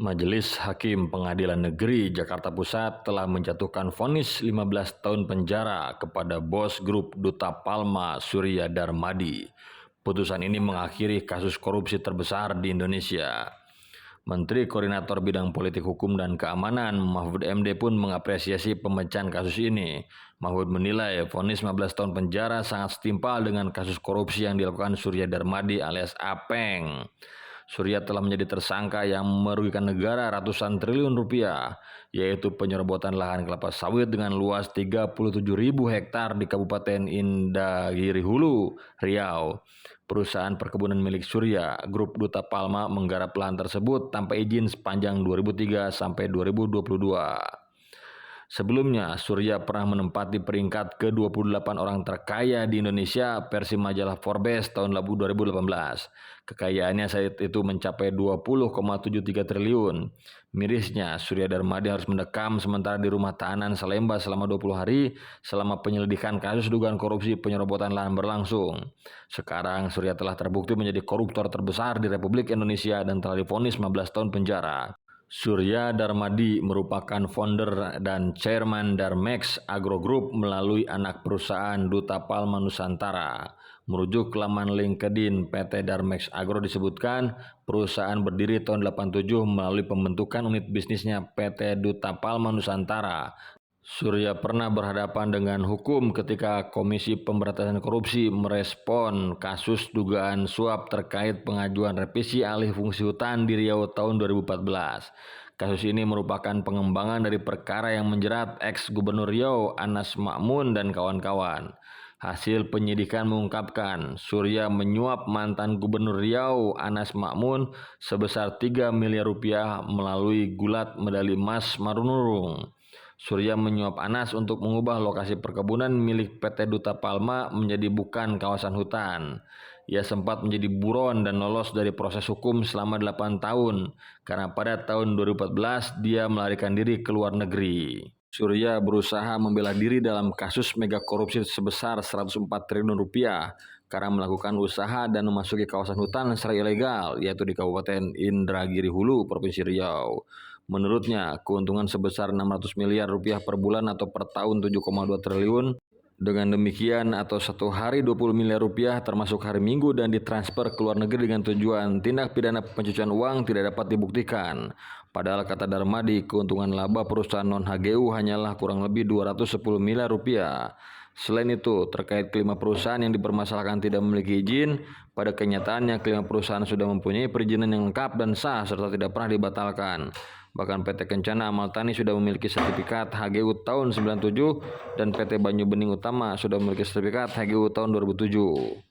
Majelis Hakim Pengadilan Negeri Jakarta Pusat telah menjatuhkan vonis 15 tahun penjara kepada bos grup Duta Palma Surya Darmadi. Putusan ini mengakhiri kasus korupsi terbesar di Indonesia. Menteri Koordinator Bidang Politik Hukum dan Keamanan Mahfud MD pun mengapresiasi pemecahan kasus ini. Mahfud menilai vonis 15 tahun penjara sangat setimpal dengan kasus korupsi yang dilakukan Surya Darmadi alias Apeng. Surya telah menjadi tersangka yang merugikan negara ratusan triliun rupiah, yaitu penyerobotan lahan kelapa sawit dengan luas 37.000 hektar di Kabupaten Indragiri Hulu, Riau. Perusahaan perkebunan milik Surya, Grup Duta Palma menggarap lahan tersebut tanpa izin sepanjang 2003 sampai 2022. Sebelumnya, Surya pernah menempati peringkat ke-28 orang terkaya di Indonesia versi majalah Forbes tahun 2018. Kekayaannya saat itu mencapai 20,73 triliun. Mirisnya, Surya Darmadi harus mendekam sementara di rumah tahanan Salemba selama 20 hari selama penyelidikan kasus dugaan korupsi penyerobotan lahan berlangsung. Sekarang, Surya telah terbukti menjadi koruptor terbesar di Republik Indonesia dan telah divonis 15 tahun penjara. Surya Darmadi merupakan founder dan chairman Darmex Agro Group melalui anak perusahaan Duta Palma Nusantara. Merujuk laman LinkedIn PT Darmex Agro disebutkan perusahaan berdiri tahun 87 melalui pembentukan unit bisnisnya PT Duta Palma Nusantara. Surya pernah berhadapan dengan hukum ketika Komisi Pemberantasan Korupsi merespon kasus dugaan suap terkait pengajuan revisi alih fungsi hutan di Riau tahun 2014. Kasus ini merupakan pengembangan dari perkara yang menjerat ex-gubernur Riau Anas Ma'mun dan kawan-kawan. Hasil penyidikan mengungkapkan Surya menyuap mantan gubernur Riau Anas Ma'mun sebesar 3 miliar rupiah melalui gulat medali emas Marunurung. Surya menyuap Anas untuk mengubah lokasi perkebunan milik PT Duta Palma menjadi bukan kawasan hutan. Ia sempat menjadi buron dan lolos dari proses hukum selama 8 tahun karena pada tahun 2014 dia melarikan diri ke luar negeri. Surya berusaha membela diri dalam kasus mega korupsi sebesar 104 triliun rupiah karena melakukan usaha dan memasuki kawasan hutan secara ilegal, yaitu di Kabupaten Indragiri Hulu, Provinsi Riau. Menurutnya, keuntungan sebesar 600 miliar rupiah per bulan atau per tahun 7,2 triliun. Dengan demikian, atau satu hari 20 miliar rupiah termasuk hari Minggu dan ditransfer ke luar negeri dengan tujuan tindak pidana pencucian uang tidak dapat dibuktikan. Padahal kata Darmadi, keuntungan laba perusahaan non-HGU hanyalah kurang lebih 210 miliar rupiah. Selain itu, terkait kelima perusahaan yang dipermasalahkan tidak memiliki izin, pada kenyataannya kelima perusahaan sudah mempunyai perizinan yang lengkap dan sah serta tidak pernah dibatalkan. Bahkan PT Kencana Amal Tani sudah memiliki sertifikat HGU tahun 97 dan PT Banyu Bening Utama sudah memiliki sertifikat HGU tahun 2007.